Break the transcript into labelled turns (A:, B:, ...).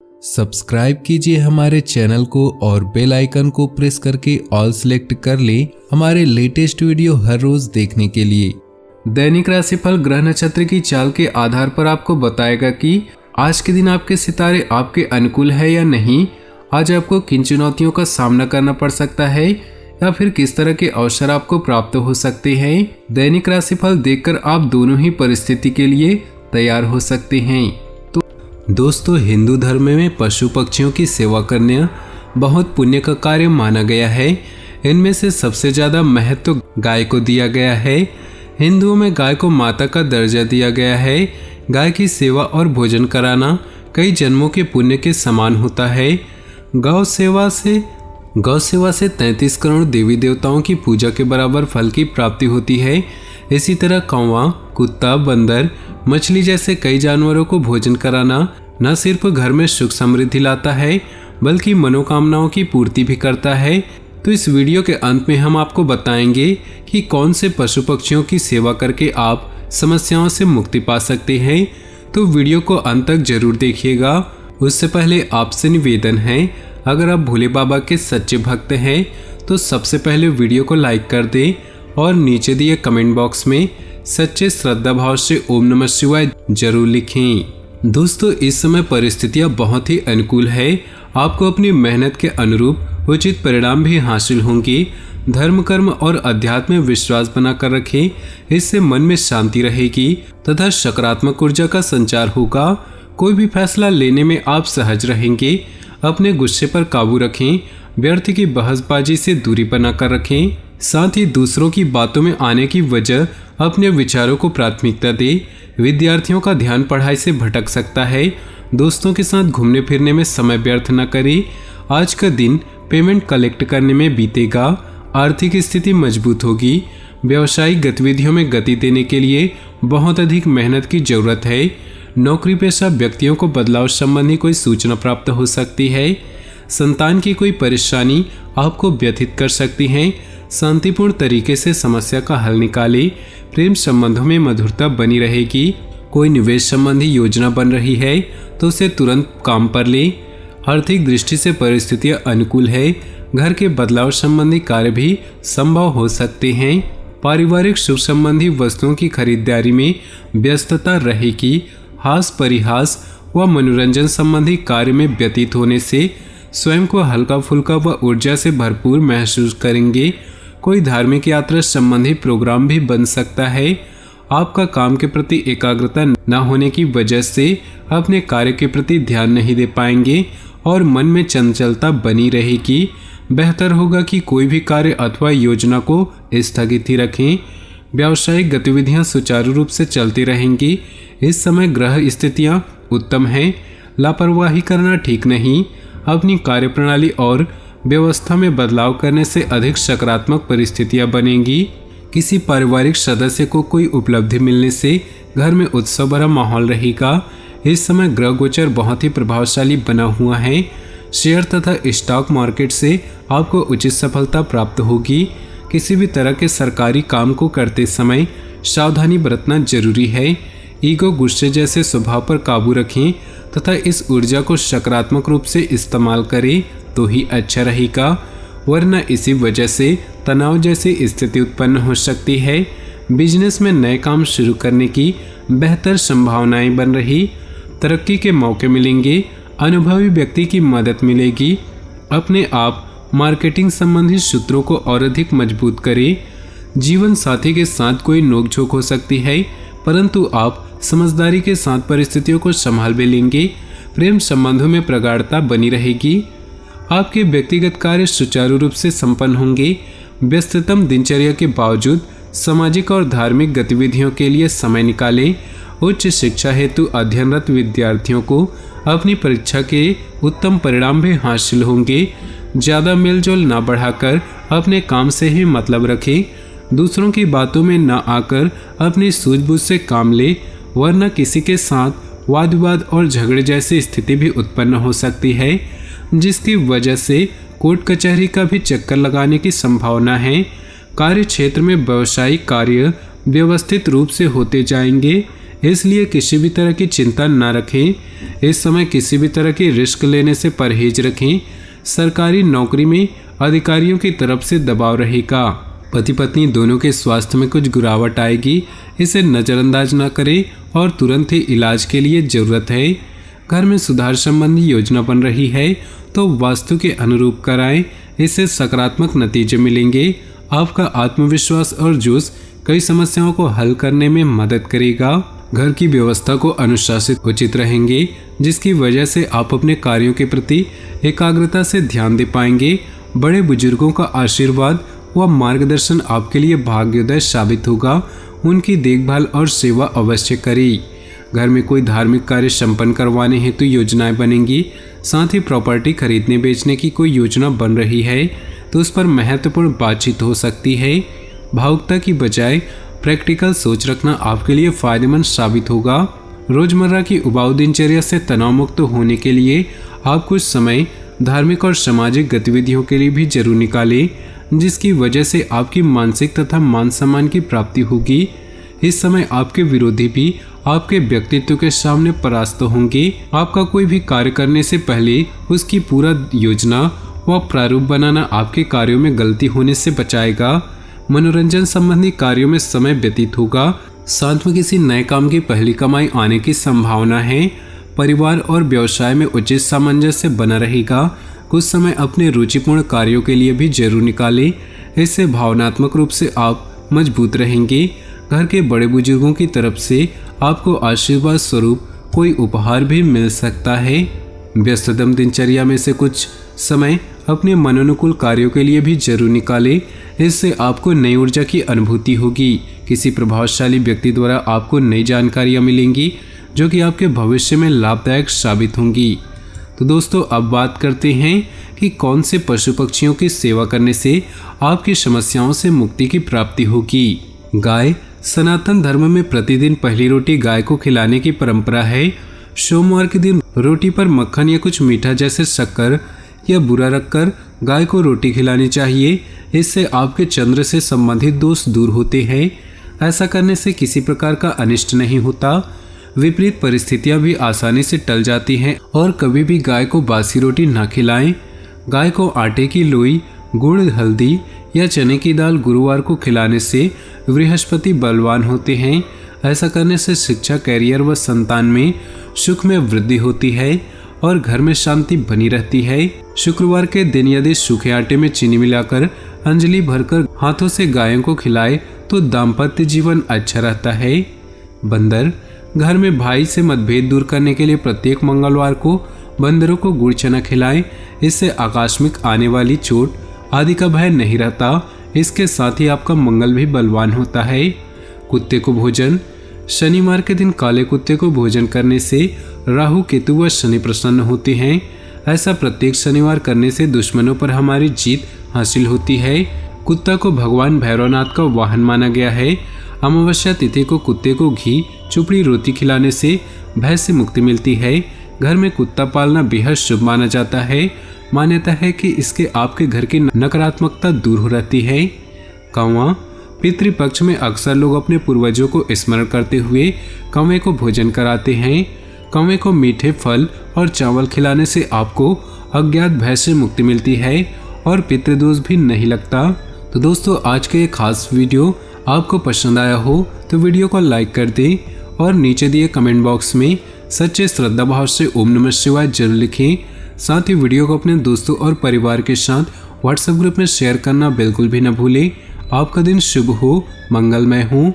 A: Subscribe कीजिए हमारे channel को और बेल आइकन को प्रेस करके ऑल सेलेक्ट कर ले हमारे लेटेस्ट वीडियो हर रोज देखने के लिए। दैनिक राशिफल ग्रह नक्षत्र की चाल के आधार पर आपको बताएगा कि आज के दिन आपके सितारे आपके अनुकूल है या नहीं, आज आपको किन चुनौतियों का सामना करना पड़ सकता है या फिर किस तरह के अवसर आपको प्राप्त हो सकते हैं। दैनिक राशिफल देखकर आप दोनों ही परिस्थिति के लिए तैयार हो सकते हैं। तो दोस्तों, हिंदू धर्म में पशु पक्षियों की सेवा करना बहुत पुण्य का कार्य माना गया है। इनमें से सबसे ज्यादा महत्व गाय को दिया गया है। हिंदुओं में गाय को माता का दर्जा दिया गया है। गाय की सेवा और भोजन कराना कई जन्मों के पुण्य के समान होता है। गौ सेवा से 33 करोड़ देवी देवताओं की पूजा के बराबर फल की प्राप्ति होती है। इसी तरह कौवा, कुत्ता, बंदर, मछली जैसे कई जानवरों को भोजन कराना न सिर्फ घर में सुख समृद्धि लाता है बल्कि मनोकामनाओं की पूर्ति भी करता है। तो इस वीडियो के अंत में हम आपको बताएंगे कि कौन से पशु पक्षियों की सेवा करके आप समस्याओं से मुक्ति पा सकते हैं। तो वीडियो को अंत तक जरूर देखिएगा। उससे पहले आपसे निवेदन है, अगर आप भोले बाबा के सच्चे भक्त हैं तो सबसे पहले वीडियो को लाइक कर दें और नीचे दिए कमेंट बॉक्स में सच्चे श्रद्धा भाव से ओम नमः शिवाय जरूर लिखें। दोस्तों, इस समय परिस्थितियां बहुत ही अनुकूल है। आपको अपनी मेहनत के अनुरूप उचित परिणाम भी हासिल होंगे। धर्म, कर्म और अध्यात्म में विश्वास बनाकर रखें, इससे मन में शांति रहेगी तथा सकारात्मक ऊर्जा का संचार होगा। कोई भी फैसला लेने में आप सहज रहेंगे। अपने गुस्से पर काबू रखें, व्यर्थ की बहसबाजी से दूरी बनाकर रखें। साथ ही दूसरों की बातों में आने की वजह अपने विचारों को प्राथमिकता दें। विद्यार्थियों का ध्यान पढ़ाई से भटक सकता है। दोस्तों के साथ घूमने फिरने में समय व्यर्थ न करें। आज का दिन पेमेंट कलेक्ट करने में बीतेगा। आर्थिक स्थिति मजबूत होगी। व्यावसायिक गतिविधियों में गति देने के लिए बहुत अधिक मेहनत की जरूरत है। नौकरी पेशा व्यक्तियों को बदलाव संबंधी कोई सूचना प्राप्त हो सकती है। संतान की कोई परेशानी आपको व्यथित कर सकती है। शांतिपूर्ण तरीके से समस्या का हल निकालें। प्रेम संबंधों में मधुरता बनी रहेगी। कोई निवेश संबंधी योजना बन रही है तो उसे तुरंत काम पर लें। आर्थिक दृष्टि से परिस्थितियां अनुकूल है। घर के बदलाव संबंधी कार्य भी संभव हो सकते हैं। पारिवारिक सुख संबंधी वस्तुओं की खरीदारी में व्यस्तता रहेगी। हास परिहास व मनोरंजन संबंधी कार्य में व्यतीत होने से स्वयं को हल्का फुल्का व ऊर्जा से भरपूर महसूस करेंगे। कोई धार्मिक यात्रा संबंधी प्रोग्राम भी बन सकता है। आपका काम के प्रति एकाग्रता न होने की वजह से अपने कार्य के प्रति ध्यान नहीं दे पाएंगे और मन में चंचलता बनी रहेगी। बेहतर होगा कि कोई भी कार्य अथवा योजना को स्थगित ही रखें। व्यावसायिक गतिविधियां सुचारू रूप से चलती रहेंगी। इस समय ग्रह स्थितियां उत्तम हैं। लापरवाही करना ठीक नहीं। अपनी कार्यप्रणाली और व्यवस्था में बदलाव करने से अधिक सकारात्मक परिस्थितियां बनेंगी। किसी पारिवारिक सदस्य को कोई उपलब्धि मिलने से घर में उत्सव भरा माहौल रहेगा। इस समय ग्रह गोचर बहुत ही प्रभावशाली बना हुआ है। शेयर तथा स्टॉक मार्केट से आपको उचित सफलता प्राप्त होगी। किसी भी तरह के सरकारी काम को करते समय सावधानी बरतना जरूरी है। ईगो, गुस्से जैसे स्वभाव पर काबू रखें तथा इस ऊर्जा को सकारात्मक रूप से इस्तेमाल करें तो ही अच्छा रहेगा, वरना इसी वजह से तनाव जैसी स्थिति उत्पन्न हो सकती है। बिजनेस में नए काम शुरू करने की बेहतर संभावनाएं बन रही। तरक्की के मौके मिलेंगे। अनुभवी व्यक्ति की मदद मिलेगी। अपने आप मार्केटिंग संबंधी सूत्रों को और अधिक मजबूत करें। जीवन साथी के साथ कोई नोकझोंक हो सकती है, परंतु आप समझदारी के साथ परिस्थितियों को संभाल भी लेंगे। प्रेम संबंधों में प्रगाढ़ता बनी रहेगी। आपके व्यक्तिगत कार्य सुचारू रूप से संपन्न होंगे। व्यस्ततम दिनचर्या के बावजूद सामाजिक और धार्मिक गतिविधियों के लिए समय निकालें। उच्च शिक्षा हेतु अध्ययनरत विद्यार्थियों को अपनी परीक्षा के उत्तम परिणाम भी हासिल होंगे। ज़्यादा मेलजोल न बढ़ाकर अपने काम से ही मतलब रखें। दूसरों की बातों में न आकर अपनी सूझबूझ से काम ले, वरना किसी के साथ वाद विवाद और झगड़े जैसी स्थिति भी उत्पन्न हो सकती है, जिसकी वजह से कोर्ट कचहरी का भी चक्कर लगाने की संभावना है। कार्य क्षेत्र में व्यावसायिक कार्य व्यवस्थित रूप से होते जाएंगे। इसलिए किसी भी तरह की चिंता न रखें। इस समय किसी भी तरह की रिस्क लेने से परहेज रखें। सरकारी नौकरी में अधिकारियों की तरफ से दबाव रहेगा। पति पत्नी दोनों के स्वास्थ्य में कुछ गिरावट आएगी, इसे नज़रअंदाज न करें और तुरंत ही इलाज के लिए जरूरत है। घर में सुधार संबंधी योजना बन रही है तो वास्तु के अनुरूप कराएं, इससे सकारात्मक नतीजे मिलेंगे। आपका आत्मविश्वास और जोश कई समस्याओं को हल करने में मदद करेगा। घर की व्यवस्था को अनुशासित उचित रहेंगे, जिसकी वजह से आप अपने कार्यों के प्रति एकाग्रता से ध्यान दे पाएंगे। बड़े बुजुर्गों का आशीर्वाद व मार्गदर्शन आपके लिए भाग्योदय साबित होगा। उनकी देखभाल और सेवा अवश्य करें। घर में कोई धार्मिक कार्य संपन्न करवाने हेतु योजनाएं बनेंगी। साथ ही प्रॉपर्टी खरीदने बेचने की कोई योजना बन रही है तो उस पर महत्वपूर्ण बातचीत हो सकती है। भावुकता की बजाय प्रैक्टिकल सोच रखना आपके लिए फायदेमंद साबित होगा। रोजमर्रा की उबाऊ दिनचर्या से तनाव मुक्त होने के लिए आप कुछ समय धार्मिक और सामाजिक गतिविधियों के लिए भी जरूर निकालें, जिसकी वजह से आपकी मानसिक तथा मान सम्मान की प्राप्ति होगी। इस समय आपके विरोधी भी आपके व्यक्तित्व के सामने परास्त होंगे। आपका कोई भी कार्य करने से पहले उसकी पूरा योजना व प्रारूप बनाना आपके कार्यों में गलती होने से बचाएगा। मनोरंजन संबंधी कार्यों में समय व्यतीत होगा। साथ में किसी नए काम की पहली कमाई आने की संभावना है। परिवार और व्यवसाय में उचित सामंजस्य बना रहेगा। कुछ समय अपने रुचिपूर्ण कार्यों के लिए भी जरूर निकालें, इससे भावनात्मक रूप से आप मजबूत रहेंगे। घर के बड़े बुजुर्गों की तरफ से आपको आशीर्वाद स्वरूप कोई उपहार भी मिल सकता है। व्यस्ततम दिनचर्या में से कुछ समय अपने मनोनुकूल कार्यों के लिए भी जरूर निकालें, इससे आपको नई ऊर्जा की अनुभूति होगी। किसी प्रभावशाली व्यक्ति द्वारा आपको नई जानकारियां मिलेंगी जो कि आपके भविष्य में लाभदायक साबित होंगी। तो दोस्तों, अब बात करते हैं कि कौन से पशु पक्षियों की सेवा करने से आपकी समस्याओं से मुक्ति की प्राप्ति होगी। गाय। सनातन धर्म में प्रतिदिन पहली रोटी गाय को खिलाने की परंपरा है। सोमवार के दिन रोटी पर मक्खन या कुछ मीठा जैसे शक्कर या बूरा रखकर गाय को रोटी खिलानी चाहिए। इससे आपके चंद्र से संबंधित दोष दूर होते हैं। ऐसा करने से किसी प्रकार का अनिष्ट नहीं होता। विपरीत परिस्थितियां भी आसानी से टल जाती हैं। और कभी भी गाय को बासी रोटी ना खिलाएं। गाय को आटे की लोई, गुड़, हल्दी या चने की दाल गुरुवार को खिलाने से बृहस्पति बलवान होते हैं। ऐसा करने से शिक्षा, कैरियर व संतान में सुख में वृद्धि होती है और घर में शांति बनी रहती है। शुक्रवार के दिन यदि सूखे आटे में चीनी मिलाकर अंजलि भरकर हाथों से गायों को खिलाए तो दाम्पत्य जीवन अच्छा रहता है। बंदर। घर में भाई से मतभेद दूर करने के लिए प्रत्येक मंगलवार को बंदरों को गुड़ चना खिलाएं। इससे आकस्मिक आने वाली चोट आदि का भय नहीं रहता। इसके साथ ही आपका मंगल भी बलवान होता है। कुत्ते को भोजन। शनिवार के दिन काले कुत्ते को भोजन करने से राहु, केतु व शनि प्रसन्न होते हैं। ऐसा प्रत्येक शनिवार करने से दुश्मनों पर हमारी जीत हासिल होती है। कुत्ता को भगवान भैरवनाथ का वाहन माना गया है। अमावस्या तिथि को कुत्ते को घी, चुपड़ी रोटी खिलाने से भय से मुक्ति मिलती है। घर में कुत्ता पालना बेहद शुभ माना जाता है। मान्यता है कि इसके आपके घर की नकारात्मकता दूर हो रहती है। कौवा। पितृपक्ष में अक्सर लोग अपने पूर्वजों को स्मरण करते हुए कौवे को भोजन कराते हैं। कौवे को मीठे फल और चावल खिलाने से आपको अज्ञात भय से मुक्ति मिलती है और पितृदोष भी नहीं लगता। तो दोस्तों, आज के ये खास वीडियो आपको पसंद आया हो तो वीडियो को लाइक कर दें और नीचे दिए कमेंट बॉक्स में सच्चे श्रद्धा भाव से ओम नमः शिवाय जरूर लिखें। साथ ही वीडियो को अपने दोस्तों और परिवार के साथ व्हाट्सएप ग्रुप में शेयर करना बिल्कुल भी न भूलें। आपका दिन शुभ हो, मंगलमय हो।